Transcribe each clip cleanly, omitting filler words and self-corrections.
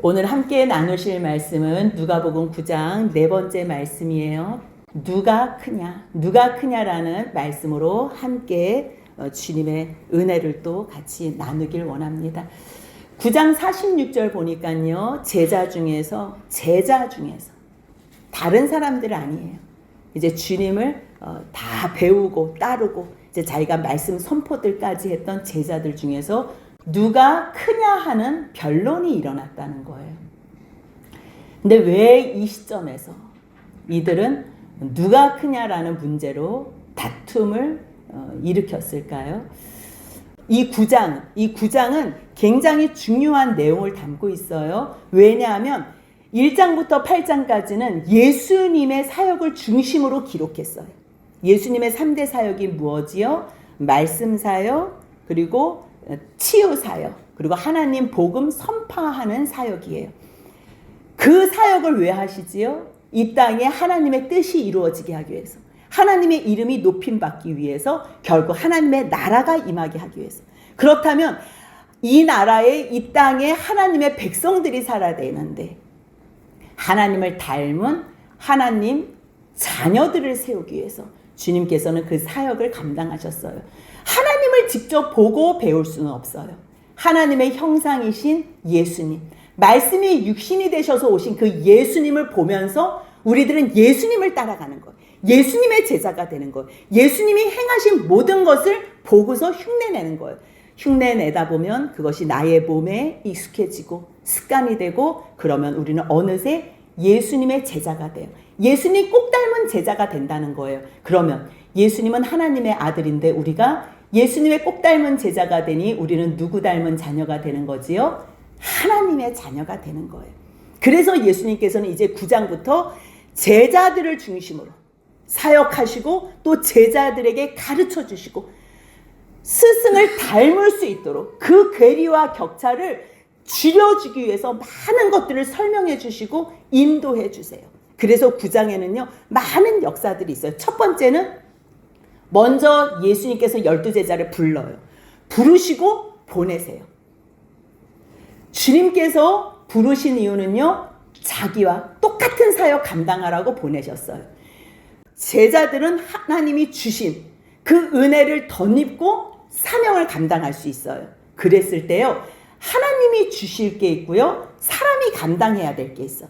오늘 함께 나누실 말씀은 누가복음 9장 네 번째 말씀이에요. 누가 크냐라는 말씀으로 함께 주님의 은혜를 또 같이 나누길 원합니다. 9장 46절 보니까요. 제자 중에서 다른 사람들 아니에요. 이제 주님을 다 배우고 따르고 이제 자기가 말씀 선포들까지 했던 제자들 중에서 누가 크냐 하는 변론이 일어났다는 거예요. 근데 왜 이 시점에서 이들은 누가 크냐라는 문제로 다툼을 일으켰을까요? 이 9장은 굉장히 중요한 내용을 담고 있어요. 왜냐하면 1장부터 8장까지는 예수님의 사역을 중심으로 기록했어요. 예수님의 3대 사역이 무엇이요? 말씀 사역, 그리고 치유 사역, 그리고 하나님 복음 선포하는 사역이에요. 그 사역을 왜 하시지요? 이 땅에 하나님의 뜻이 이루어지게 하기 위해서, 하나님의 이름이 높임받기 위해서, 결국 하나님의 나라가 임하게 하기 위해서. 그렇다면 이 나라에, 이 땅에 하나님의 백성들이 살아야 되는데 하나님을 닮은 하나님 자녀들을 세우기 위해서 주님께서는 그 사역을 감당하셨어요. 하나님을 직접 보고 배울 수는 없어요. 하나님의 형상이신 예수님, 말씀이 육신이 되셔서 오신 그 예수님을 보면서 우리들은 예수님을 따라가는 거예요. 예수님의 제자가 되는 거예요. 예수님이 행하신 모든 것을 보고서 흉내내는 거예요. 흉내내다 보면 그것이 나의 몸에 익숙해지고 습관이 되고, 그러면 우리는 어느새 예수님의 제자가 돼요. 예수님 꼭 닮은 제자가 된다는 거예요. 그러면 예수님은 하나님의 아들인데 우리가 예수님의 꼭 닮은 제자가 되니 우리는 누구 닮은 자녀가 되는 거지요? 하나님의 자녀가 되는 거예요. 그래서 예수님께서는 이제 9장부터 제자들을 중심으로 사역하시고 또 제자들에게 가르쳐 주시고 스승을 닮을 수 있도록 그 괴리와 격차를 줄여주기 위해서 많은 것들을 설명해 주시고 인도해 주세요. 그래서 9장에는요 많은 역사들이 있어요. 첫 번째는 먼저 예수님께서 12제자를 불러요. 부르시고 보내세요. 주님께서 부르신 이유는요, 자기와 똑같은 사역 감당하라고 보내셨어요. 제자들은 하나님이 주신 그 은혜를 덧입고 사명을 감당할 수 있어요. 그랬을 때요, 하나님이 주실 게 있고요, 사람이 감당해야 될 게 있어.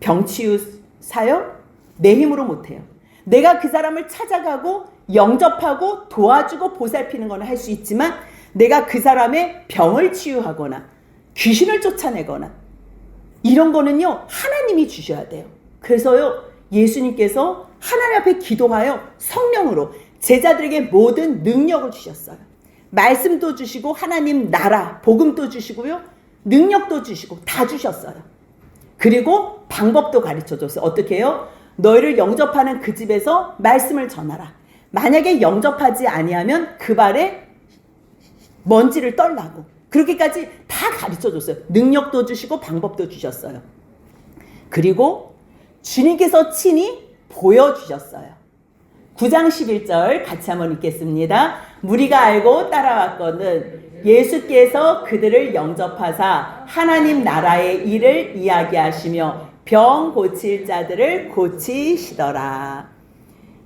병치유 사역 내 힘으로 못해요. 내가 그 사람을 찾아가고 영접하고 도와주고 보살피는 건 할 수 있지만, 내가 그 사람의 병을 치유하거나 귀신을 쫓아내거나 이런 거는요 하나님이 주셔야 돼요. 그래서요 예수님께서 하나님 앞에 기도하여 성령으로 제자들에게 모든 능력을 주셨어요. 말씀도 주시고 하나님 나라 복음도 주시고요, 능력도 주시고 다 주셨어요. 그리고 방법도 가르쳐줬어요. 어떻게 해요? 너희를 영접하는 그 집에서 말씀을 전하라. 만약에 영접하지 아니하면 그 발에 먼지를 떨라고. 그렇게까지 다 가르쳐줬어요. 능력도 주시고 방법도 주셨어요. 그리고 주님께서 친히 보여주셨어요. 9장 11절 같이 한번 읽겠습니다. 무리가 알고 따라왔거든 예수께서 그들을 영접하사 하나님 나라의 일을 이야기하시며 병 고칠 자들을 고치시더라.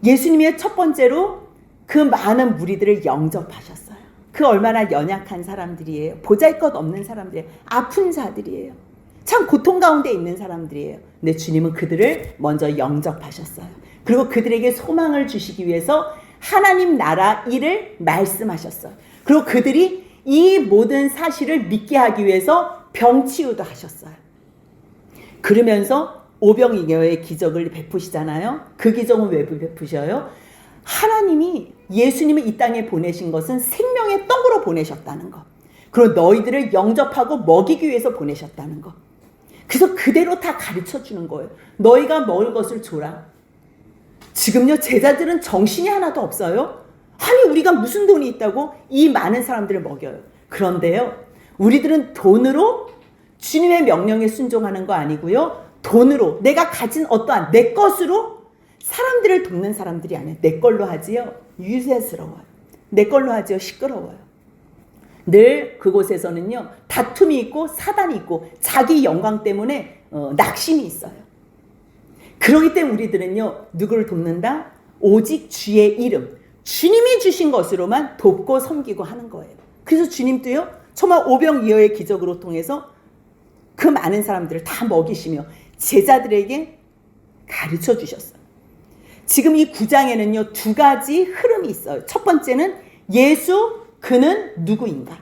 예수님의 첫 번째로 그 많은 무리들을 영접하셨어요. 그 얼마나 연약한 사람들이에요. 보잘것없는 사람들이에요. 아픈 자들이에요. 참 고통 가운데 있는 사람들이에요. 근데 주님은 그들을 먼저 영접하셨어요. 그리고 그들에게 소망을 주시기 위해서 하나님 나라 일을 말씀하셨어요. 그리고 그들이 이 모든 사실을 믿게 하기 위해서 병치유도 하셨어요. 그러면서 오병이어의 기적을 베푸시잖아요. 그 기적은 왜 베푸셔요? 하나님이 예수님을 이 땅에 보내신 것은 생명의 떡으로 보내셨다는 것, 그리고 너희들을 영접하고 먹이기 위해서 보내셨다는 것. 그래서 그대로 다 가르쳐 주는 거예요. 너희가 먹을 것을 줘라. 지금요 제자들은 정신이 하나도 없어요. 아니 우리가 무슨 돈이 있다고 이 많은 사람들을 먹여요. 그런데요 우리들은 돈으로 주님의 명령에 순종하는 거 아니고요, 돈으로 내가 가진 어떠한 내 것으로 사람들을 돕는 사람들이 아니에요. 내 걸로 하지요 유세스러워요. 내 걸로 하지요 시끄러워요. 늘 그곳에서는요, 다툼이 있고 사단이 있고 자기 영광 때문에 낙심이 있어요. 그렇기 때문에 우리들은요, 누구를 돕는다? 오직 주의 이름, 주님이 주신 것으로만 돕고 섬기고 하는 거예요. 그래서 주님도요, 정말 오병이어의 기적으로 통해서 그 많은 사람들을 다 먹이시며 제자들에게 가르쳐 주셨어요. 지금 이 9장에는요, 두 가지 흐름이 있어요. 첫 번째는 예수, 그는 누구인가?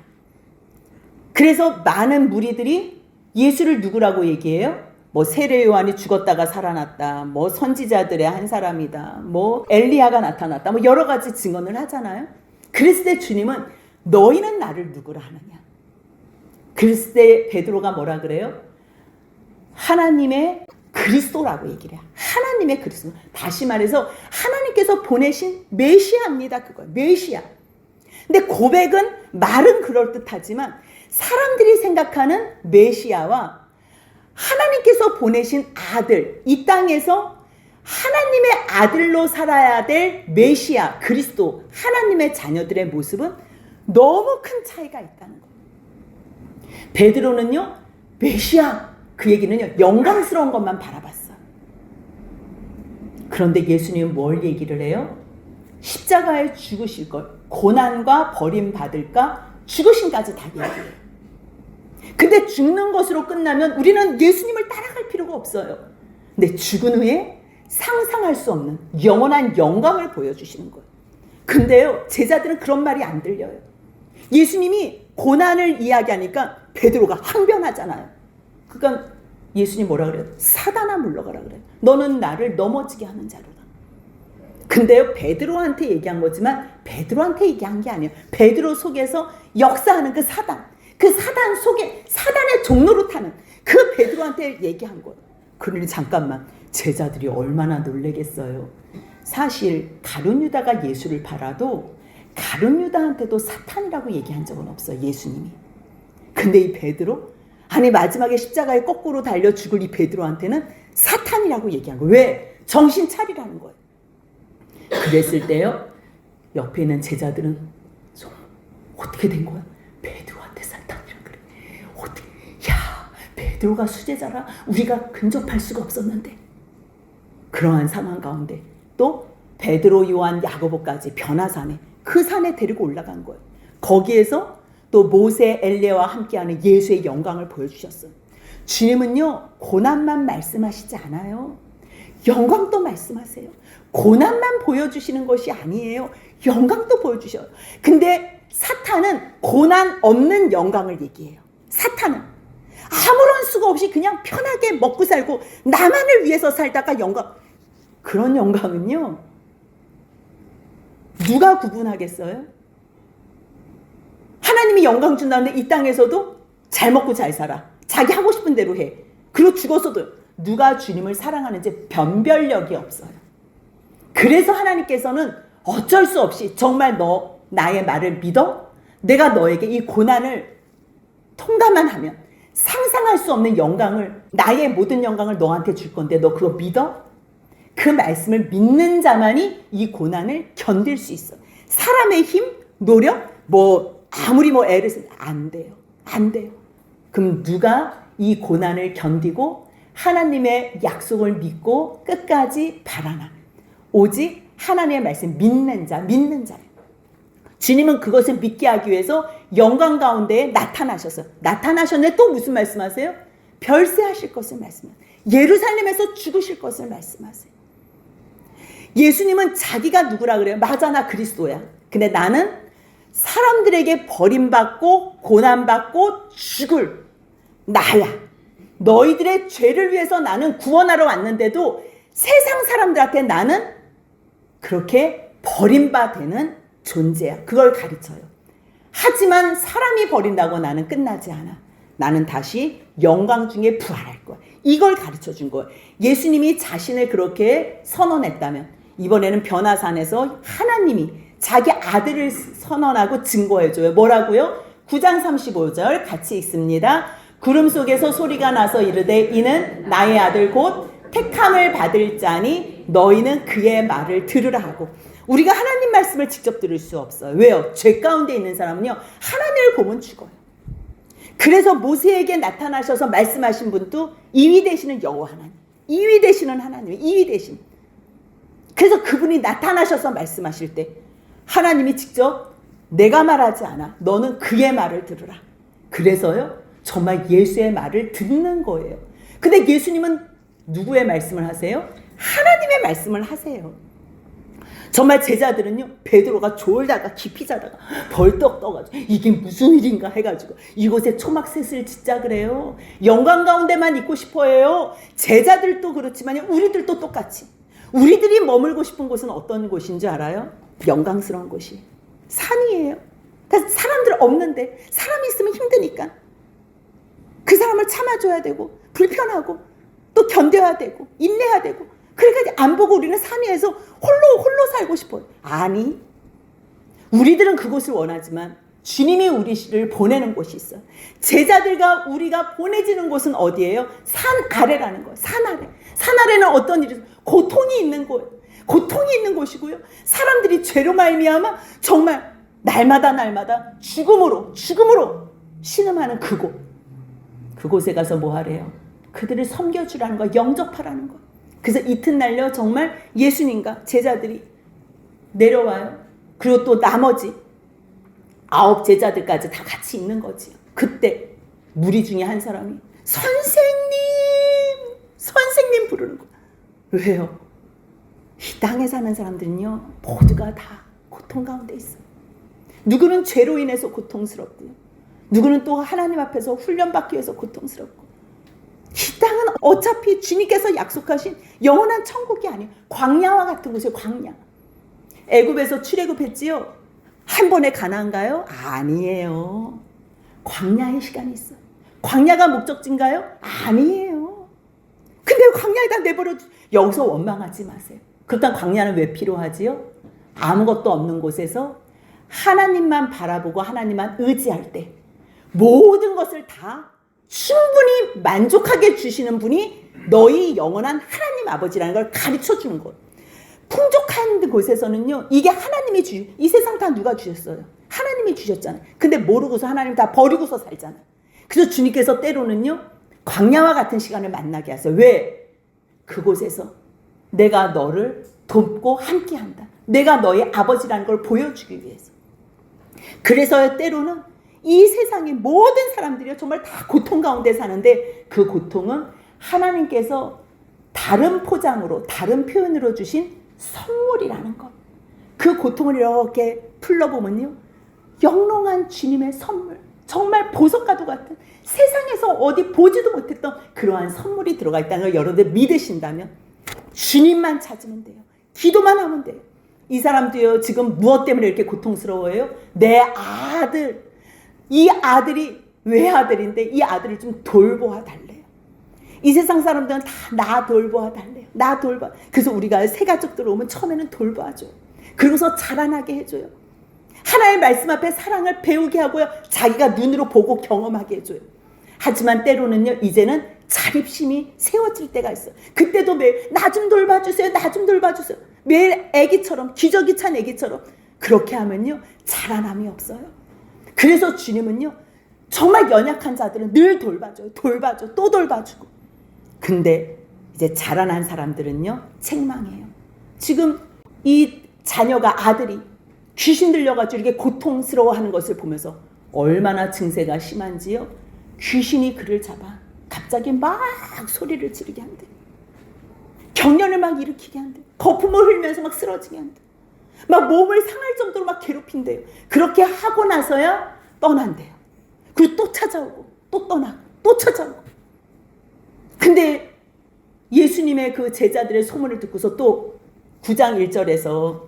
그래서 많은 무리들이 예수를 누구라고 얘기해요? 뭐 세례 요한이 죽었다가 살아났다, 뭐 선지자들의 한 사람이다, 뭐 엘리야가 나타났다, 뭐 여러 가지 증언을 하잖아요. 그랬을 때 주님은 너희는 나를 누구라 하느냐? 그랬을 때 베드로가 뭐라 그래요? 하나님의 그리스도라고 얘기를 해요. 하나님의 그리스도. 다시 말해서 하나님께서 보내신 메시아입니다. 그거예요. 메시아. 근데 고백은 말은 그럴듯하지만 사람들이 생각하는 메시아와 하나님께서 보내신 아들, 이 땅에서 하나님의 아들로 살아야 될 메시아, 그리스도, 하나님의 자녀들의 모습은 너무 큰 차이가 있다는 거예요. 베드로는요, 메시아, 그 얘기는요, 영광스러운 것만 바라봤어요. 그런데 예수님은 뭘 얘기를 해요? 십자가에 죽으실 걸, 고난과 버림받을까 죽으심까지 다 얘기해요. 근데 죽는 것으로 끝나면 우리는 예수님을 따라갈 필요가 없어요. 근데 죽은 후에 상상할 수 없는 영원한 영광을 보여주시는 거예요. 근데요, 제자들은 그런 말이 안 들려요. 예수님이 고난을 이야기하니까 베드로가 항변하잖아요. 그러니까 예수님 뭐라 그래요? 사단아 물러가라 그래요. 너는 나를 넘어지게 하는 자로다. 근데요, 베드로한테 얘기한 거지만 베드로한테 얘기한 게 아니에요. 베드로 속에서 역사하는 그 사단 속에 사단의 종로로 타는 그 베드로한테 얘기한 거예요. 그러니 잠깐만, 제자들이 얼마나 놀라겠어요. 사실 가룟 유다가 예수를 팔아도 가룟 유다한테도 사탄이라고 얘기한 적은 없어요, 예수님이. 근데 이 베드로, 아니 마지막에 십자가에 거꾸로 달려 죽을 이 베드로한테는 사탄이라고 얘기한 거예요. 왜? 정신 차리라는 거예요. 그랬을 때요, 옆에 있는 제자들은 어떻게 된 거야? 베드로한테 사탄이라 그래. 어떻게? 야, 베드로가 수제자라 우리가 근접할 수가 없었는데. 그러한 상황 가운데 또 베드로, 요한, 야고보까지 변화산에, 그 산에 데리고 올라간 거예요. 거기에서 또 모세, 엘리야와 함께하는 예수의 영광을 보여주셨어요. 주님은요, 고난만 말씀하시지 않아요. 영광도 말씀하세요. 고난만 보여주시는 것이 아니에요. 영광도 보여주셔요. 근데 사탄은 고난 없는 영광을 얘기해요. 사탄은 아무런 수고 없이 그냥 편하게 먹고 살고 나만을 위해서 살다가 영광, 그런 영광은요, 누가 구분하겠어요? 하나님이 영광 준다는데 이 땅에서도 잘 먹고 잘 살아, 자기 하고 싶은 대로 해, 그리고 죽어서도 누가 주님을 사랑하는지 변별력이 없어요. 그래서 하나님께서는 어쩔 수 없이 정말 너 나의 말을 믿어? 내가 너에게 이 고난을 통과만 하면 상상할 수 없는 영광을, 나의 모든 영광을 너한테 줄 건데 너 그거 믿어? 그 말씀을 믿는 자만이 이 고난을 견딜 수 있어. 사람의 힘, 노력, 아무리 애를 쓰면 안 돼요. 안 돼요. 그럼 누가 이 고난을 견디고 하나님의 약속을 믿고 끝까지 바라나? 오직 하나님의 말씀 믿는 자예요. 주님은 그것을 믿게 하기 위해서 영광 가운데 나타나셨어요. 나타나셨는데 또 무슨 말씀하세요? 별세하실 것을 말씀하세요. 예루살렘에서 죽으실 것을 말씀하세요. 예수님은 자기가 누구라 그래요? 맞아, 나 그리스도야. 근데 나는 사람들에게 버림받고 고난받고 죽을 나야. 너희들의 죄를 위해서 나는 구원하러 왔는데도 세상 사람들한테 나는 그렇게 버림받는 존재야. 그걸 가르쳐요. 하지만 사람이 버린다고 나는 끝나지 않아. 나는 다시 영광 중에 부활할 거야. 이걸 가르쳐 준 거예요. 예수님이 자신을 그렇게 선언했다면 이번에는 변화산에서 하나님이 자기 아들을 선언하고 증거해줘요. 뭐라고요? 9장 35절 같이 읽습니다. 구름 속에서 소리가 나서 이르되 이는 나의 아들 곧 택함을 받을 자니 너희는 그의 말을 들으라 하고, 우리가 하나님 말씀을 직접 들을 수 없어요. 왜요? 죄 가운데 있는 사람은요, 하나님을 보면 죽어요. 그래서 모세에게 나타나셔서 말씀하신 분도 2위 되시는 여호와 하나님, 2위 되시는 하나님, 2위 되신. 그래서 그분이 나타나셔서 말씀하실 때 하나님이 직접 내가 말하지 않아, 너는 그의 말을 들으라. 그래서요, 정말 예수의 말을 듣는 거예요. 근데 예수님은 누구의 말씀을 하세요? 하나님의 말씀을 하세요. 정말 제자들은요, 베드로가 졸다가 깊이 자다가 벌떡 떠가지고 이게 무슨 일인가 해가지고 이곳에 초막셋을 짓자 그래요. 영광 가운데만 있고 싶어 해요. 제자들도 그렇지만 우리들도 똑같이. 우리들이 머물고 싶은 곳은 어떤 곳인지 알아요? 영광스러운 곳이 산이에요. 그러니까 사람들 없는데, 사람이 있으면 힘드니까 그 사람을 참아줘야 되고, 불편하고, 또 견뎌야 되고, 인내해야 되고, 그러니까 안 보고 우리는 산 위에서 홀로 살고 싶어요. 아니, 우리들은 그곳을 원하지만 주님이 우리를 보내는 곳이 있어요. 제자들과 우리가 보내지는 곳은 어디예요? 산 아래라는 거예요. 산 아래. 산 아래는 어떤 일이 있어요? 고통이 있는 곳. 고통이 있는 곳이고요. 사람들이 죄로 말미암아 정말 날마다 죽음으로 신음하는 그곳. 그곳에 가서 뭐 하래요? 그들을 섬겨주라는 거, 영접하라는 거. 그래서 이튿날요, 정말 예수님과 제자들이 내려와요. 그리고 또 나머지 9 제자들까지 다 같이 있는 거지요. 그때 무리 중에 한 사람이 선생님 부르는 거예요. 왜요? 이 땅에 사는 사람들은요, 모두가 다 고통 가운데 있어요. 누구는 죄로 인해서 고통스럽고요, 누구는 또 하나님 앞에서 훈련받기 위해서 고통스럽고. 이 땅은 어차피 주님께서 약속하신 영원한 천국이 아니에요. 광야와 같은 곳이에요. 광야. 애굽에서 출애굽했지요. 한 번에 가나안가요? 아니에요. 광야의 시간이 있어요. 광야가 목적지인가요? 아니에요. 근데 광야에다 내버려, 여기서 원망하지 마세요. 그렇다면 광야는 왜 필요하지요? 아무것도 없는 곳에서 하나님만 바라보고 하나님만 의지할 때 모든 것을 다 충분히 만족하게 주시는 분이 너희 영원한 하나님 아버지라는 걸 가르쳐 주는 것. 풍족한 곳에서는요, 이게 하나님이 이 세상 다 누가 주셨어요? 하나님이 주셨잖아요. 근데 모르고서 하나님 다 버리고서 살잖아요. 그래서 주님께서 때로는요, 광야와 같은 시간을 만나게 하세요. 왜? 그곳에서 내가 너를 돕고 함께한다. 내가 너의 아버지라는 걸 보여주기 위해서. 그래서 때로는 이 세상의 모든 사람들이 정말 다 고통 가운데 사는데, 그 고통은 하나님께서 다른 포장으로, 다른 표현으로 주신 선물이라는 것. 그 고통을 이렇게 풀러보면요, 영롱한 주님의 선물, 정말 보석과도 같은, 세상에서 어디 보지도 못했던 그러한 선물이 들어가 있다는 걸 여러분들 믿으신다면 주님만 찾으면 돼요. 기도만 하면 돼요. 이 사람도요, 지금 무엇 때문에 이렇게 고통스러워해요? 내 아들, 이 아들이 왜 아들인데 이 아들을 좀 돌보아 달래요. 이 세상 사람들은 다 나 돌보아 달래요. 나 돌봐. 그래서 우리가 새 가족 들어오면 처음에는 돌봐줘요. 그러고서 자라나게 해줘요. 하나님의 말씀 앞에 사랑을 배우게 하고요, 자기가 눈으로 보고 경험하게 해줘요. 하지만 때로는요, 이제는 자립심이 세워질 때가 있어요. 그때도 매일 나 좀 돌봐주세요, 나 좀 돌봐주세요. 매일 애기처럼, 기저귀 찬 애기처럼 그렇게 하면요, 자라남이 없어요. 그래서 주님은요, 정말 연약한 자들은 늘 돌봐줘요. 돌봐줘, 또 돌봐주고. 근데 이제 자라난 사람들은요, 책망해요. 지금 이 자녀가, 아들이 귀신 들려가지고 이렇게 고통스러워하는 것을 보면서 얼마나 증세가 심한지요, 귀신이 그를 잡아 갑자기 막 소리를 지르게 한대. 경련을 막 일으키게 한대. 거품을 흘리면서 막 쓰러지게 한대. 막 몸을 상할 정도로 막 괴롭힌대요. 그렇게 하고 나서야 떠난대요. 그리고 또 찾아오고, 또 떠나고, 또 찾아오고. 근데 예수님의 그 제자들의 소문을 듣고서 또 9장 1절에서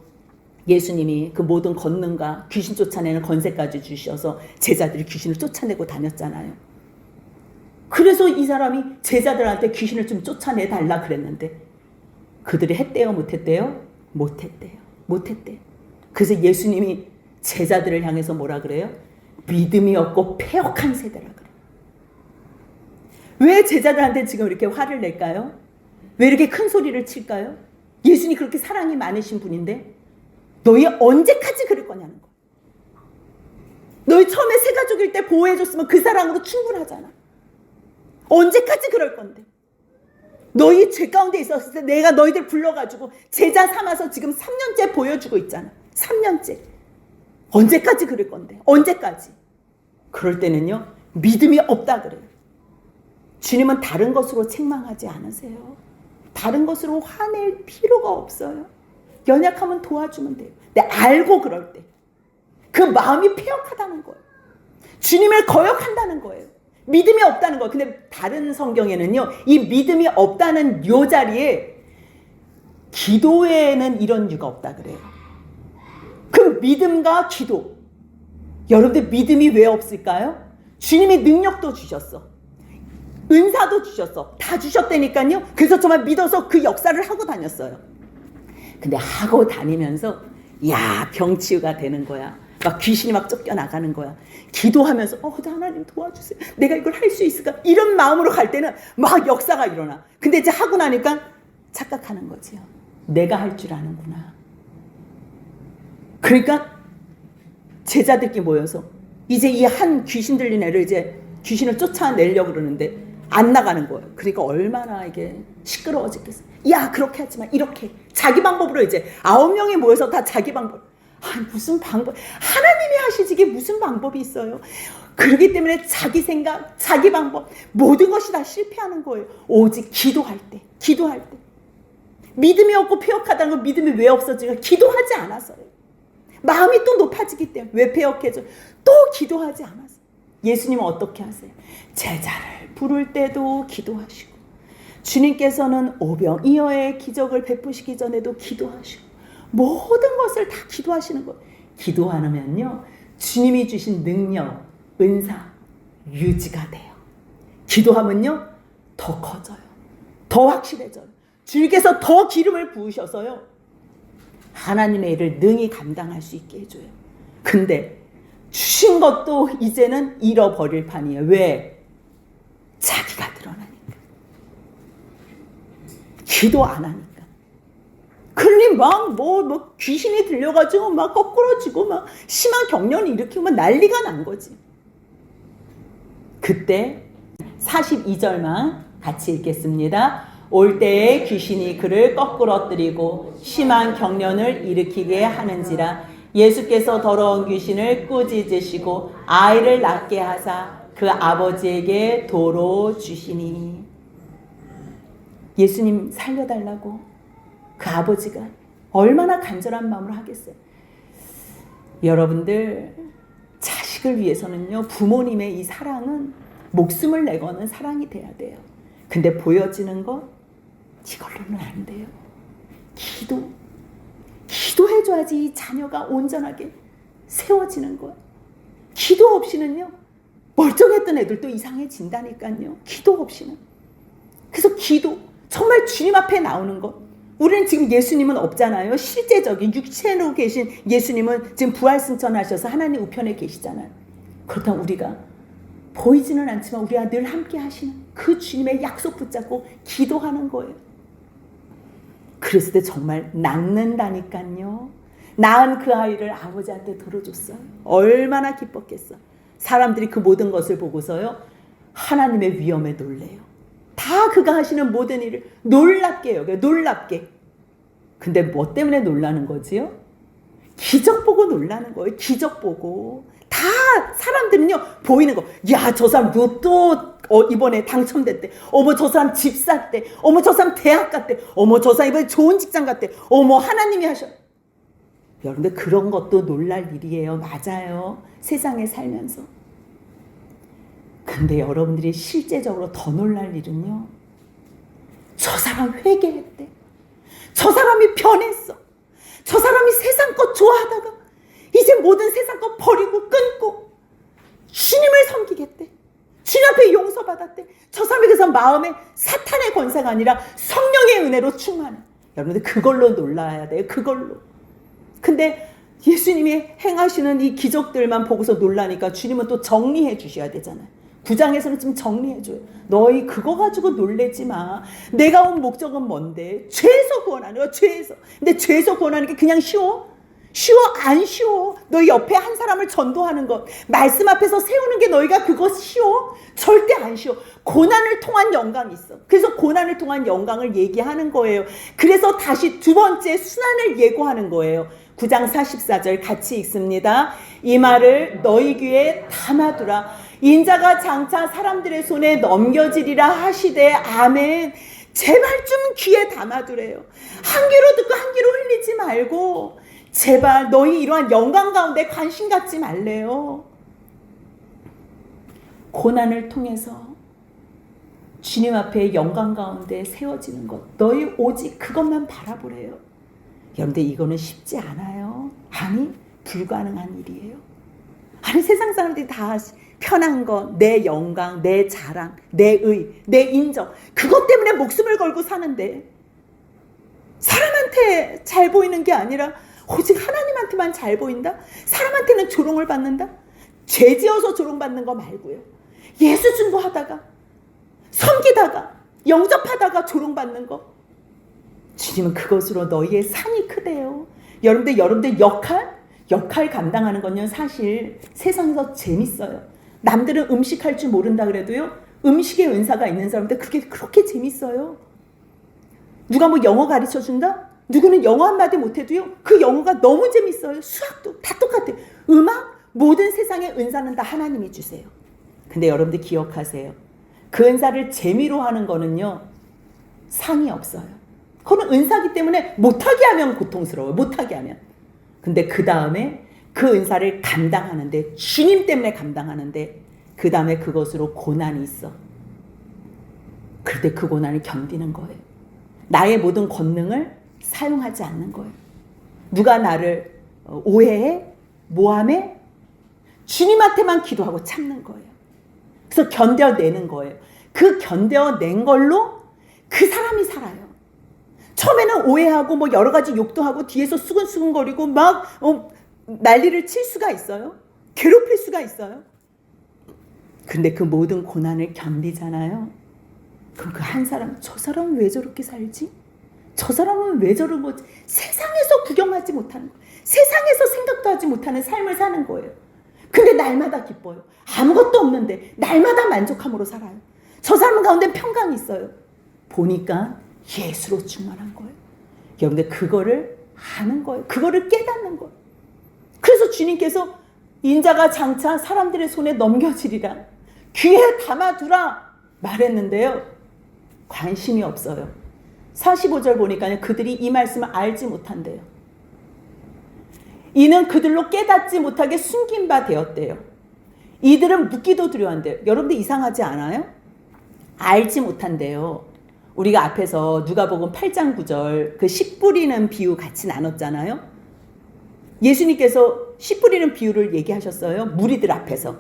예수님이 그 모든 권능과 귀신 쫓아내는 권세까지 주셔서 제자들이 귀신을 쫓아내고 다녔잖아요. 그래서 이 사람이 제자들한테 귀신을 좀 쫓아내달라 그랬는데 그들이 했대요, 못했대요? 못했대요. 그래서 예수님이 제자들을 향해서 뭐라 그래요? 믿음이 없고 패역한 세대라 그래요. 왜 제자들한테 지금 이렇게 화를 낼까요? 왜 이렇게 큰 소리를 칠까요? 예수님이 그렇게 사랑이 많으신 분인데. 너희 언제까지 그럴 거냐는 거야. 너희 처음에 새 가족일 때 보호해줬으면 그 사랑으로 충분하잖아. 언제까지 그럴 건데. 너희 죄 가운데 있었을 때 내가 너희들 불러가지고 제자 삼아서 지금 3년째 보여주고 있잖아. 3년째. 언제까지 그럴 건데. 언제까지. 그럴 때는요, 믿음이 없다 그래요. 주님은 다른 것으로 책망하지 않으세요. 다른 것으로 화낼 필요가 없어요. 연약하면 도와주면 돼요. 근데 알고 그럴 때 그 마음이 패역하다는 거예요. 주님을 거역한다는 거예요. 믿음이 없다는 거예요. 근데 다른 성경에는요, 이 믿음이 없다는 요 자리에 기도에는 이런 이유가 없다 그래요. 그 믿음과 기도. 여러분들 믿음이 왜 없을까요? 주님이 능력도 주셨어. 은사도 주셨어. 다 주셨다니까요. 그래서 정말 믿어서 그 역사를 하고 다녔어요. 근데 하고 다니면서 야, 병치유가 되는 거야. 막 귀신이 막 쫓겨나가는 거야. 기도하면서 하나님 도와주세요. 내가 이걸 할 수 있을까? 이런 마음으로 갈 때는 막 역사가 일어나. 근데 이제 하고 나니까 착각하는 거지요. 내가 할 줄 아는구나. 그러니까 제자들끼리 모여서 이제 이 한 귀신 들린 애를 이제 귀신을 쫓아내려고 그러는데 안 나가는 거예요. 그러니까 얼마나 이게 시끄러워지겠어. 야, 그렇게 하지 마. 이렇게 자기 방법으로 이제 9명이 모여서 다 자기 방법. 무슨 방법? 하나님이 하시지 이게 무슨 방법이 있어요? 그렇기 때문에 자기 생각, 자기 방법, 모든 것이 다 실패하는 거예요. 오직 기도할 때. 믿음이 없고 패역하다는 건 믿음이 왜 없어지냐? 기도하지 않아서요. 마음이 또 높아지기 때문에. 왜 패역해져? 또 기도하지 않아서. 예수님은 어떻게 하세요? 제자를 부를 때도 기도하시고, 주님께서는 오병이어의 기적을 베푸시기 전에도 기도하시고, 모든 것을 다 기도하시는 거예요. 기도하면요, 주님이 주신 능력, 은사, 유지가 돼요. 기도하면요, 더 커져요. 더 확실해져요. 주님께서 더 기름을 부으셔서요, 하나님의 일을 능히 감당할 수 있게 해줘요. 근데 주신 것도 이제는 잃어버릴 판이에요. 왜? 자기가 드러나니까. 기도 안 하니까. 그러니 막 귀신이 들려가지고 막 거꾸러지고 막 심한 경련이 일으키고 막 난리가 난 거지. 그때 42절만 같이 읽겠습니다. 올 때에 귀신이 그를 거꾸러뜨리고 심한 경련을 일으키게 하는지라 예수께서 더러운 귀신을 꾸짖으시고 아이를 낳게 하사 그 아버지에게 도로 주시니. 예수님 살려달라고 그 아버지가 얼마나 간절한 마음으로 하겠어요. 여러분들, 자식을 위해서는요, 부모님의 이 사랑은 목숨을 내거는 사랑이 돼야 돼요. 근데 보여지는 것 이걸로는 안 돼요. 기도해줘야지 이 자녀가 온전하게 세워지는 거예요. 기도 없이는요, 멀쩡했던 애들도 이상해진다니까요. 기도 없이는. 그래서 기도, 정말 주님 앞에 나오는 것. 우리는 지금 예수님은 없잖아요. 실제적인 육체로 계신 예수님은 지금 부활승천하셔서 하나님 우편에 계시잖아요. 그렇다면 우리가 보이지는 않지만 우리가 늘 함께 하시는 그 주님의 약속 붙잡고 기도하는 거예요. 그랬을 때 정말 낫는다니까요. 낳은 그 아이를 아버지한테 들어줬어요. 얼마나 기뻤겠어. 사람들이 그 모든 것을 보고서요, 하나님의 위엄에 놀래요. 다 그가 하시는 모든 일을 놀랍게 여겨요. 놀랍게. 근데 뭐 때문에 놀라는 거지요? 기적 보고 놀라는 거예요. 기적 보고. 다 사람들은요, 보이는 거. 야, 저 사람 로또 이번에 당첨됐대. 어머, 저 사람 집 샀대. 어머, 저 사람 대학 갔대. 어머, 저 사람 이번에 좋은 직장 갔대. 어머, 하나님이 하셔. 여러분들, 그런 것도 놀랄 일이에요. 맞아요. 세상에 살면서. 근데 여러분들이 실제적으로 더 놀랄 일은요, 저 사람 회개했대. 저 사람이 변했어. 저 사람이 세상 것 좋아하다가 이제 모든 세상 것 버리고 끊고 주님을 섬기겠대. 주님 앞에 용서받았대. 저 사람이 그래서 마음에 사탄의 권세가 아니라 성령의 은혜로 충만해. 여러분들, 그걸로 놀라야 돼요. 그걸로. 근데 예수님이 행하시는 이 기적들만 보고서 놀라니까 주님은 또 정리해 주셔야 되잖아요. 9장에서는 좀 정리해줘요. 너희 그거 가지고 놀래지 마. 내가 온 목적은 뭔데? 죄에서 구원하는 거야. 죄에서. 근데 죄에서 구원하는 게 그냥 쉬워? 쉬워? 안 쉬워. 너희 옆에 한 사람을 전도하는 것, 말씀 앞에서 세우는 게 너희가 그거 쉬워? 절대 안 쉬워. 고난을 통한 영광이 있어. 그래서 고난을 통한 영광을 얘기하는 거예요. 그래서 다시 두 번째 순환을 예고하는 거예요. 9장 44절 같이 읽습니다. 이 말을 너희 귀에 담아두라. 인자가 장차 사람들의 손에 넘겨지리라 하시되 아멘. 제발 좀 귀에 담아두래요. 한 귀로 듣고 한 귀로 흘리지 말고 제발 너희 이러한 영광 가운데 관심 갖지 말래요. 고난을 통해서 주님 앞에 영광 가운데 세워지는 것, 너희 오직 그것만 바라보래요. 여러분들 이거는 쉽지 않아요. 아니 불가능한 일이에요. 아니 세상 사람들이 다 편한 것, 내 영광, 내 자랑, 내 의, 내 인정, 그것 때문에 목숨을 걸고 사는데 사람한테 잘 보이는 게 아니라 오직 하나님한테만 잘 보인다? 사람한테는 조롱을 받는다? 죄 지어서 조롱받는 거 말고요. 예수 증거하다가, 섬기다가, 영접하다가 조롱받는 거. 주님은 그것으로 너희의 상이 크대요. 여러분들 역할 감당하는 건요, 사실 세상에서 재밌어요. 남들은 음식할 줄 모른다 그래도요, 음식의 은사가 있는 사람들 그게 그렇게 재밌어요. 누가 뭐 영어 가르쳐 준다? 누구는 영어 한마디 못해도요, 그 영어가 너무 재밌어요. 수학도 다 똑같아요. 음악, 모든 세상의 은사는 다 하나님이 주세요. 근데 여러분들 기억하세요. 그 은사를 재미로 하는 거는요, 상이 없어요. 그건 은사기 때문에 못하게 하면 고통스러워요. 못하게 하면. 근데 그 다음에 그 은사를 감당하는데, 주님 때문에 감당하는데, 그 다음에 그것으로 고난이 있어. 그런데 그 고난을 견디는 거예요. 나의 모든 권능을 사용하지 않는 거예요. 누가 나를 오해해? 모함해? 주님한테만 기도하고 참는 거예요. 그래서 견뎌내는 거예요. 그 견뎌낸 걸로 그 사람이 살아요. 처음에는 오해하고 뭐 여러 가지 욕도 하고 뒤에서 수근수근거리고 막 난리를 칠 수가 있어요. 괴롭힐 수가 있어요. 근데 그 모든 고난을 견디잖아요. 그럼 그 한 사람, 저 사람은 왜 저렇게 살지? 저 사람은 왜 저런 거지? 세상에서 구경하지 못하는 거예요. 세상에서 생각도 하지 못하는 삶을 사는 거예요. 근데 날마다 기뻐요. 아무것도 없는데 날마다 만족함으로 살아요. 저 사람 가운데 평강이 있어요. 보니까 예수로 충만한 거예요. 여러분들 그거를 아는 거예요. 그거를 깨닫는 거예요. 그래서 주님께서 인자가 장차 사람들의 손에 넘겨지리라, 귀에 담아두라 말했는데요, 관심이 없어요. 45절 보니까 그들이 이 말씀을 알지 못한대요. 이는 그들로 깨닫지 못하게 숨긴 바 되었대요. 이들은 묻기도 두려워한대요. 여러분들 이상하지 않아요? 알지 못한대요. 우리가 앞에서 누가복음 8장 9절 그 씨 뿌리는 비유 같이 나눴잖아요. 예수님께서 씨 뿌리는 비유를 얘기하셨어요. 무리들 앞에서.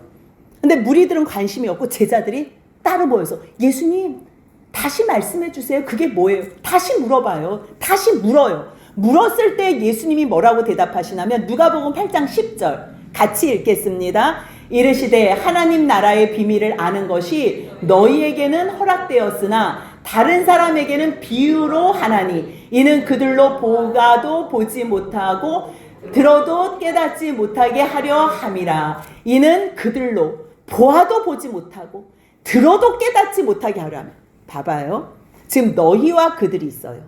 근데 무리들은 관심이 없고 제자들이 따로 모여서 예수님 다시 말씀해 주세요. 그게 뭐예요? 다시 물어봐요. 다시 물어요. 물었을 때 예수님이 뭐라고 대답하시냐면 누가복음 8장 10절 같이 읽겠습니다. 이르시되 하나님 나라의 비밀을 아는 것이 너희에게는 허락되었으나 다른 사람에게는 비유로 하나니 이는 그들로 보가도 보지 못하고 들어도 깨닫지 못하게 하려 함이라. 이는 그들로 보아도 보지 못하고 들어도 깨닫지 못하게 하려 함이라. 봐봐요. 지금 너희와 그들이 있어요.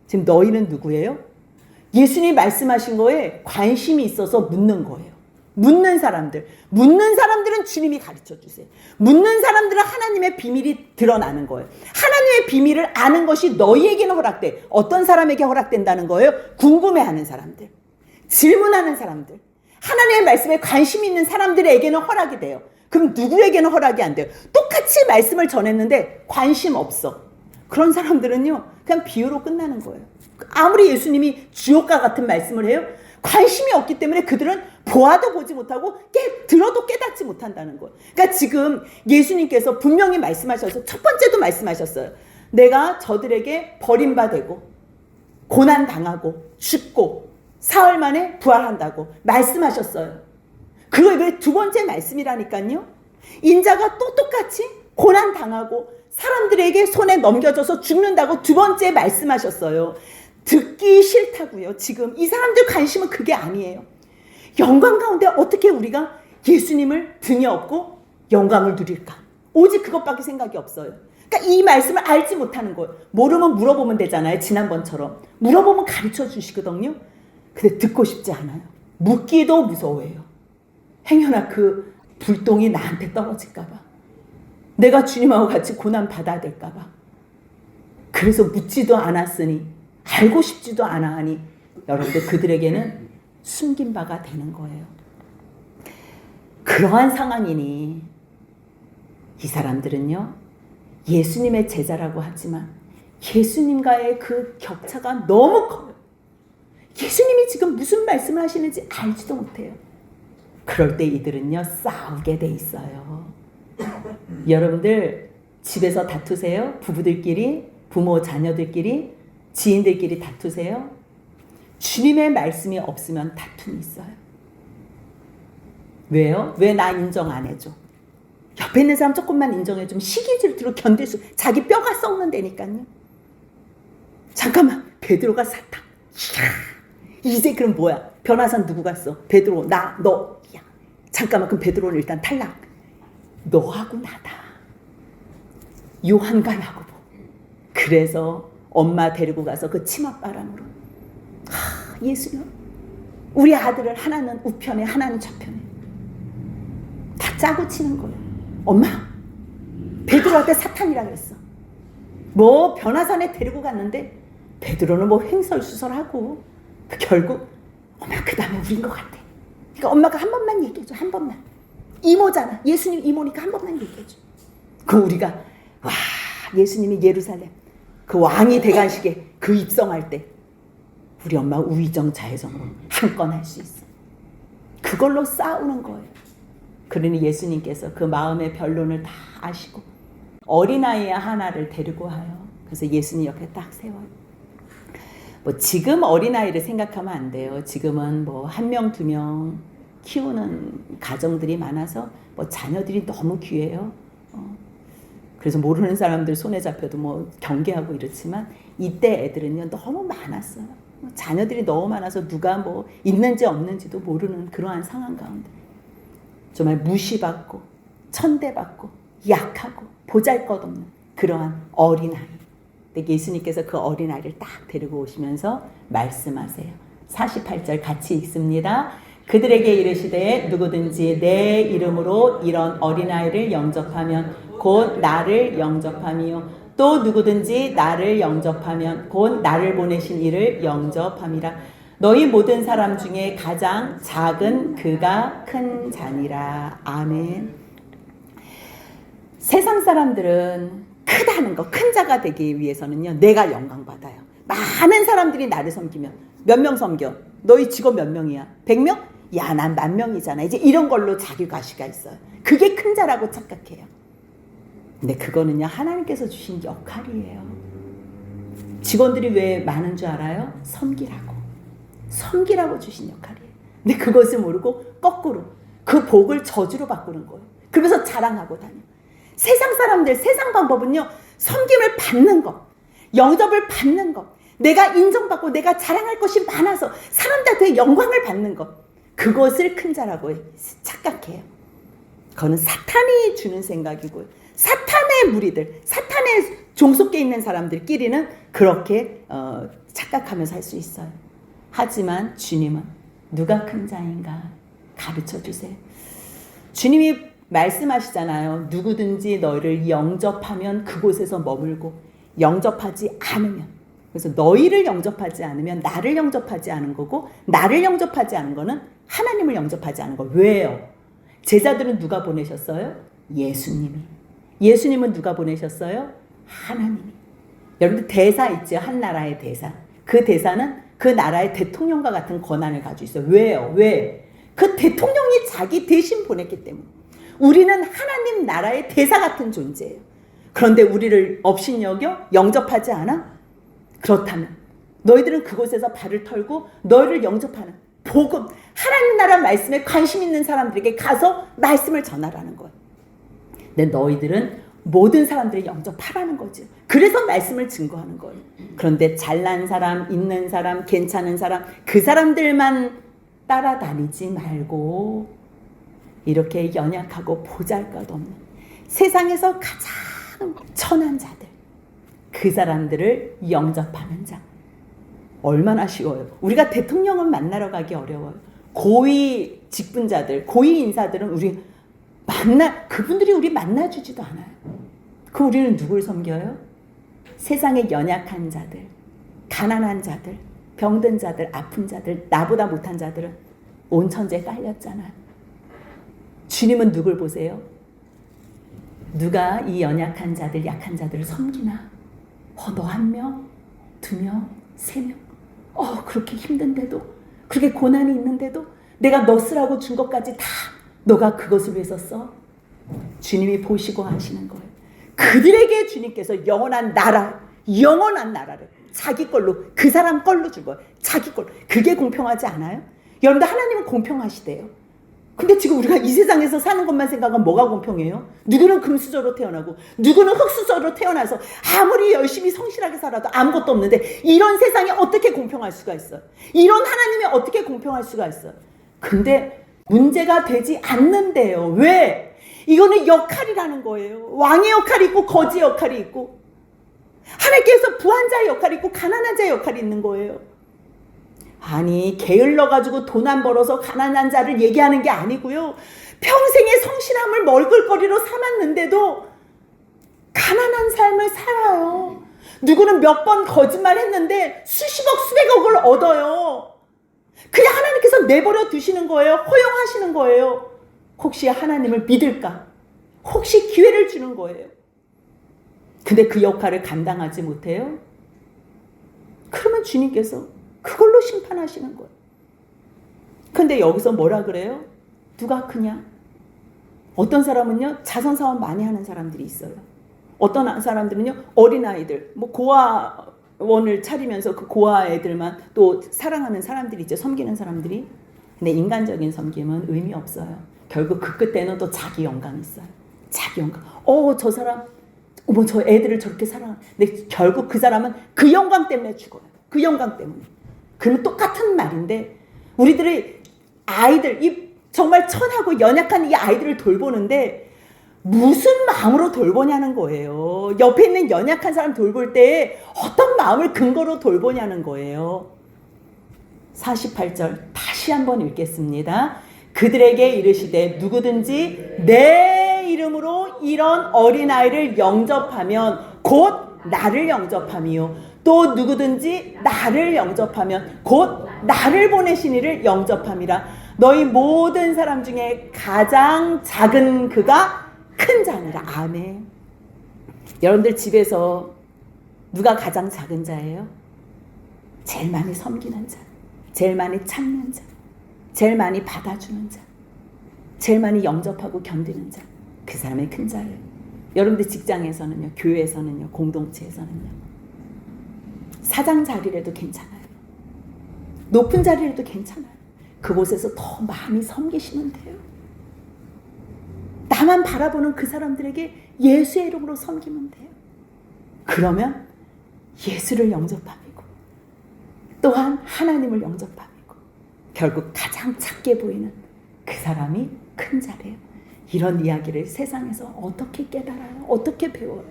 지금 너희는 누구예요? 예수님이 말씀하신 거에 관심이 있어서 묻는 거예요. 묻는 사람들은 주님이 가르쳐 주세요. 묻는 사람들은 하나님의 비밀이 드러나는 거예요. 하나님의 비밀을 아는 것이 너희에게는 허락돼. 어떤 사람에게 허락된다는 거예요? 궁금해하는 사람들, 질문하는 사람들, 하나님의 말씀에 관심 있는 사람들에게는 허락이 돼요. 그럼 누구에게는 허락이 안 돼요? 똑같이 말씀을 전했는데 관심 없어. 그런 사람들은요, 그냥 비유로 끝나는 거예요. 아무리 예수님이 주옥과 같은 말씀을 해요, 관심이 없기 때문에 그들은 보아도 보지 못하고 들어도 깨닫지 못한다는 거예요. 그러니까 지금 예수님께서 분명히 말씀하셔서 첫 번째도 말씀하셨어요. 내가 저들에게 버림받고 고난당하고 죽고 사흘 만에 부활한다고 말씀하셨어요. 그게 두 번째 말씀이라니까요. 인자가 또 똑같이 고난당하고 사람들에게 손에 넘겨져서 죽는다고 두 번째 말씀하셨어요. 듣기 싫다고요. 지금 이 사람들 관심은 그게 아니에요. 영광 가운데 어떻게 우리가 예수님을 등에 업고 영광을 누릴까? 오직 그것밖에 생각이 없어요. 그러니까 이 말씀을 알지 못하는 거예요. 모르면 물어보면 되잖아요. 지난번처럼. 물어보면 가르쳐 주시거든요. 근데 듣고 싶지 않아요. 묻기도 무서워해요. 행여나 그 불똥이 나한테 떨어질까 봐. 내가 주님하고 같이 고난 받아야 될까 봐. 그래서 묻지도 않았으니 알고 싶지도 않아 하니 여러분들 그들에게는 숨긴 바가 되는 거예요. 그러한 상황이니 이 사람들은요, 예수님의 제자라고 하지만 예수님과의 그 격차가 너무 커요. 예수님이 지금 무슨 말씀을 하시는지 알지도 못해요. 그럴 때 이들은요, 싸우게 돼 있어요. 여러분들 집에서 다투세요? 부부들끼리, 부모 자녀들끼리, 지인들끼리 다투세요? 주님의 말씀이 없으면 다툼이 있어요. 왜요? 왜 나 인정 안 해줘? 옆에 있는 사람 조금만 인정해주면 시기 질투로 견딜 수, 자기 뼈가 썩는다니까요. 잠깐만, 베드로가 사탕. 이야, 이제 그럼 뭐야? 변화산 누구 갔어? 베드로, 나, 너. 야, 잠깐만, 그럼 베드로는 일단 탈락. 너하고 나다. 요한과 야고보. 그래서 엄마 데리고 가서 그 치맛바람으로 예수님, 우리 아들을 하나는 우편에 하나는 좌편에 다 짜고 치는 거예요. 엄마, 베드로한테 사탄이라 그랬어. 뭐 변화산에 데리고 갔는데 베드로는 뭐 횡설수설하고 결국 엄마 그 다음에 우린 것 같아. 그러니까 엄마가 한 번만 얘기해줘. 한 번만. 이모잖아. 예수님 이모니까 한 번만 얘기해줘. 그 우리가 와, 예수님이 예루살렘 그 왕이 대관식에 그 입성할 때 우리 엄마 우의정 자의정으로 한 건 할 수 있어. 그걸로 싸우는 거예요. 그러니 예수님께서 그 마음의 변론을 다 아시고 어린아이 하나를 데리고 와요. 그래서 예수님 옆에 딱 세워요. 뭐 지금 어린아이를 생각하면 안 돼요. 지금은 뭐 1명, 2명 키우는 가정들이 많아서 뭐 자녀들이 너무 귀해요. 그래서 모르는 사람들 손에 잡혀도 뭐 경계하고 이렇지만 이때 애들은요 너무 많았어요. 자녀들이 너무 많아서 누가 뭐 있는지 없는지도 모르는 그러한 상황 가운데 정말 무시받고 천대받고 약하고 보잘것없는 그러한 어린아이. 근데 예수님께서 그 어린아이를 딱 데리고 오시면서 말씀하세요. 48절 같이 읽습니다. 그들에게 이르시되 누구든지 내 이름으로 이런 어린아이를 영접하면 곧 나를 영접함이요 또 누구든지 나를 영접하면 곧 나를 보내신 이를 영접함이라. 너희 모든 사람 중에 가장 작은 그가 큰 자니라. 아멘. 세상 사람들은 크다는 거, 큰 자가 되기 위해서는요 내가 영광받아요. 많은 사람들이 나를 섬기면 몇 명 섬겨? 너희 직원 몇 명이야? 100명? 야, 난 10,000명이잖아. 이제 이런 걸로 자기 과시가 있어요. 그게 큰 자라고 착각해요. 근데 그거는요 하나님께서 주신 역할이에요. 직원들이 왜 많은 줄 알아요? 섬기라고 주신 역할이에요. 근데 그것을 모르고 거꾸로 그 복을 저주로 바꾸는 거예요. 그러면서 자랑하고 다녀. 세상 사람들, 세상 방법은요 섬김을 받는 것, 영접을 받는 것, 내가 인정받고 내가 자랑할 것이 많아서 사람들한테 영광을 받는 것, 그것을 큰 자라고 착각해요. 그거는 사탄이 주는 생각이고요. 사탄의 무리들, 사탄의 종속돼 있는 사람들끼리는 그렇게 착각하면서 할 수 있어요. 하지만 주님은 누가 큰 자인가 가르쳐 주세요. 주님이 말씀하시잖아요. 누구든지 너희를 영접하면 그곳에서 머물고 영접하지 않으면, 그래서 너희를 영접하지 않으면 나를 영접하지 않은 거고, 나를 영접하지 않은 거는 하나님을 영접하지 않은 거. 왜요? 제자들은 누가 보내셨어요? 예수님이. 예수님은 누가 보내셨어요? 하나님이. 여러분들 대사 있죠? 한 나라의 대사. 그 대사는 그 나라의 대통령과 같은 권한을 가지고 있어요. 왜요? 왜? 그 대통령이 자기 대신 보냈기 때문에. 우리는 하나님 나라의 대사 같은 존재예요. 그런데 우리를 업신여겨 영접하지 않아? 그렇다면 너희들은 그곳에서 발을 털고 너희를 영접하는 복음, 하나님 나라 말씀에 관심 있는 사람들에게 가서 말씀을 전하라는 거예요. 근데 너희들은 모든 사람들을 영접하라는 거죠. 그래서 말씀을 증거하는 거예요. 그런데 잘난 사람, 있는 사람, 괜찮은 사람, 그 사람들만 따라다니지 말고 이렇게 연약하고 보잘것없는 세상에서 가장 천한 자들, 그 사람들을 영접하는 자. 얼마나 쉬워요. 우리가 대통령은 만나러 가기 어려워요. 고위 직분자들, 고위 인사들은 우리 그분들이 우리 만나주지도 않아요. 그럼 우리는 누굴 섬겨요? 세상의 연약한 자들, 가난한 자들, 병든 자들, 아픈 자들, 나보다 못한 자들은 온 천지에 깔렸잖아요. 주님은 누굴 보세요? 누가 이 연약한 자들, 약한 자들을 섬기나? 너 1명, 2명, 3명. 그렇게 힘든데도, 그렇게 고난이 있는데도 내가 너 쓰라고 준 것까지 다 너가 그것을 위해서 써? 주님이 보시고 하시는 거예요. 그들에게 주님께서 영원한 나라를 자기 걸로, 그 사람 걸로 준 거예요. 자기 걸로. 그게 공평하지 않아요? 여러분들, 하나님은 공평하시대요. 근데 지금 우리가 이 세상에서 사는 것만 생각하면 뭐가 공평해요? 누구는 금수저로 태어나고 누구는 흙수저로 태어나서 아무리 열심히 성실하게 살아도 아무것도 없는데, 이런 세상이 어떻게 공평할 수가 있어요? 이런 하나님이 어떻게 공평할 수가 있어요? 근데 문제가 되지 않는데요. 왜? 이거는 역할이라는 거예요. 왕의 역할이 있고 거지의 역할이 있고, 하나님께서 부한 자의 역할이 있고 가난한 자의 역할이 있는 거예요. 아니, 게을러가지고 돈 안 벌어서 가난한 자를 얘기하는 게 아니고요. 평생의 성실함을 먹을거리로 삼았는데도 가난한 삶을 살아요. 누구는 몇 번 거짓말 했는데 수십억, 수백억을 얻어요. 그냥 하나님께서 내버려 두시는 거예요. 허용하시는 거예요. 혹시 하나님을 믿을까? 혹시 기회를 주는 거예요. 근데 그 역할을 감당하지 못해요? 그러면 주님께서 그걸로 심판하시는 거예요. 근데 여기서 뭐라 그래요? 누가 크냐? 어떤 사람은요, 자선사업 많이 하는 사람들이 있어요. 어떤 사람들은요, 어린아이들, 고아원을 차리면서 그 고아 애들만 또 사랑하는 사람들이 있죠. 섬기는 사람들이. 근데 인간적인 섬김은 의미 없어요. 결국 그 끝에는 또 자기 영광이 있어요. 자기 영광. 저 사람, 저 애들을 저렇게 사랑하는데 결국 그 사람은 그 영광 때문에 죽어요. 그 영광 때문에. 그러면 똑같은 말인데, 우리들의 아이들, 이 정말 천하고 연약한 이 아이들을 돌보는데 무슨 마음으로 돌보냐는 거예요. 옆에 있는 연약한 사람 돌볼 때 어떤 마음을 근거로 돌보냐는 거예요. 48절 다시 한번 읽겠습니다. 그들에게 이르시되 누구든지 내 이름으로 이런 어린아이를 영접하면 곧 나를 영접함이요, 또 누구든지 나를 영접하면 곧 나를 보내신 이를 영접함이라. 너희 모든 사람 중에 가장 작은 그가 큰 자니라. 아멘. 여러분들 집에서 누가 가장 작은 자예요? 제일 많이 섬기는 자, 제일 많이 참는 자, 제일 많이 받아주는 자, 제일 많이 영접하고 견디는 자, 그 사람이 큰 자예요. 여러분들 직장에서는요, 교회에서는요, 공동체에서는요, 사장 자리라도 괜찮아요. 높은 자리라도 괜찮아요. 그곳에서 더 많이 섬기시면 돼요. 나만 바라보는 그 사람들에게 예수의 이름으로 섬기면 돼요. 그러면 예수를 영접함이고 또한 하나님을 영접함이고 결국 가장 작게 보이는 그 사람이 큰 자리예요. 이런 이야기를 세상에서 어떻게 깨달아요? 어떻게 배워요?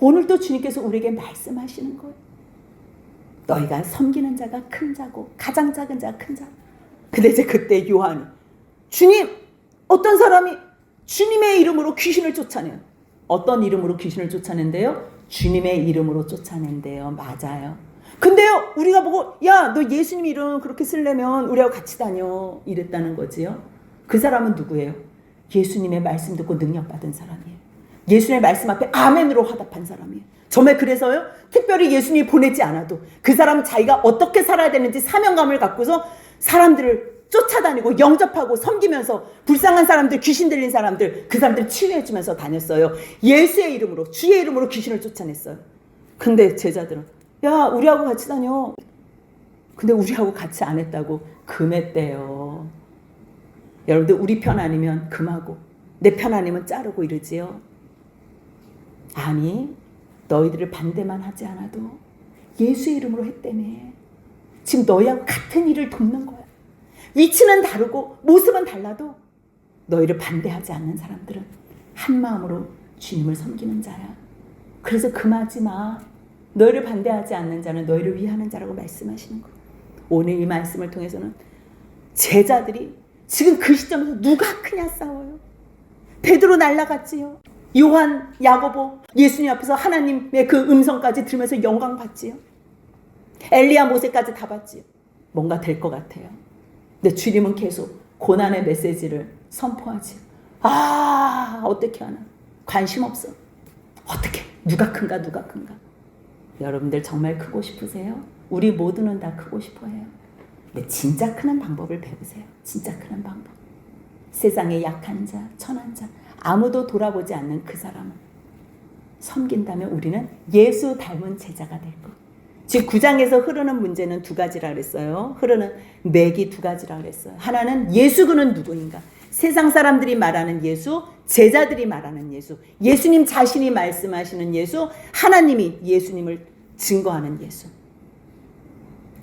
오늘도 주님께서 우리에게 말씀하시는 거예요. 너희가 섬기는 자가 큰 자고 가장 작은 자가 큰 자. 근데 이제 그때 요한이, 주님, 어떤 사람이 주님의 이름으로 귀신을 쫓아내요. 어떤 이름으로 귀신을 쫓아낸대요? 주님의 이름으로 쫓아낸대요. 맞아요. 근데요, 우리가 보고, 야, 너 예수님 이름 그렇게 쓰려면 우리하고 같이 다녀, 이랬다는 거지요. 그 사람은 누구예요? 예수님의 말씀 듣고 능력받은 사람이에요. 예수님의 말씀 앞에 아멘으로 화답한 사람이에요. 정말 그래서요, 특별히 예수님이 보내지 않아도 그 사람은 자기가 어떻게 살아야 되는지 사명감을 갖고서 사람들을 쫓아다니고 영접하고 섬기면서 불쌍한 사람들, 귀신 들린 사람들, 그 사람들 치유해주면서 다녔어요. 예수의 이름으로, 주의 이름으로 귀신을 쫓아냈어요. 근데 제자들은, 야, 우리하고 같이 다녀. 근데 우리하고 같이 안 했다고 금했대요. 여러분들, 우리 편 아니면 금하고 내 편 아니면 자르고 이러지요. 아니, 너희들을 반대만 하지 않아도 예수의 이름으로 했다며. 지금 너희하고 같은 일을 돕는 거야. 위치는 다르고 모습은 달라도 너희를 반대하지 않는 사람들은 한 마음으로 주님을 섬기는 자야. 그래서 금하지 마. 너희를 반대하지 않는 자는 너희를 위하는 자라고 말씀하시는 거야. 오늘 이 말씀을 통해서는 제자들이 지금 그 시점에서 누가 크냐 싸워요. 베드로 날라갔지요. 요한, 야고보 예수님 앞에서 하나님의 그 음성까지 들으면서 영광 받지요. 엘리야, 모세까지 다 받지요. 뭔가 될 것 같아요. 근데 주님은 계속 고난의 메시지를 선포하지요. 어떻게 하나? 관심 없어. 어떻게? 누가 큰가? 누가 큰가? 여러분들 정말 크고 싶으세요? 우리 모두는 다 크고 싶어해요. 근데 진짜 크는 방법을 배우세요. 진짜 크는 방법. 세상에 약한 자, 천한 자, 아무도 돌아보지 않는 그 사람을 섬긴다면 우리는 예수 닮은 제자가 될 것. 지금 9장에서 흐르는 문제는 두 가지라 그랬어요. 흐르는 맥이 두 가지라 그랬어요. 하나는 예수 그는 누구인가? 세상 사람들이 말하는 예수, 제자들이 말하는 예수, 예수님 자신이 말씀하시는 예수, 하나님이 예수님을 증거하는 예수.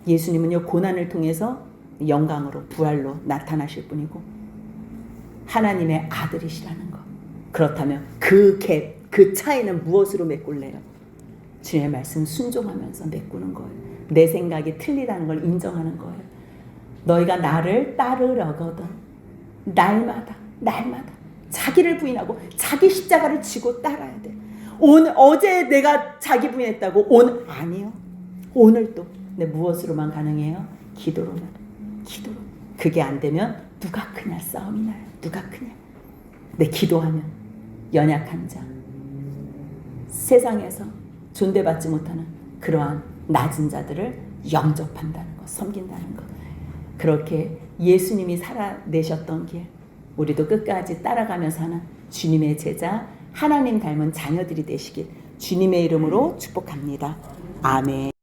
예수님은요, 고난을 통해서 영광으로 부활로 나타나실 분이고 하나님의 아들이시라는 것. 그렇다면 그 갭, 그 차이는 무엇으로 메꿀래요? 주님의 말씀 순종하면서 메꾸는 거예요. 내 생각이 틀리다는 걸 인정하는 거예요. 너희가 나를 따르려거든 날마다 자기를 부인하고 자기 십자가를 지고 따라야 돼. 어제 내가 자기 부인했다고 오늘 아니요. 오늘 또 내 무엇으로만 가능해요? 기도로만. 기도로. 그게 안 되면 누가 크냐 싸움이 나요. 누가 크냐. 내 기도하면 연약한 자, 세상에서 존대받지 못하는 그러한 낮은 자들을 영접한다는 것, 섬긴다는 것. 그렇게 예수님이 살아내셨던 길, 우리도 끝까지 따라가면서 하는 주님의 제자, 하나님 닮은 자녀들이 되시길 주님의 이름으로 축복합니다. 아멘.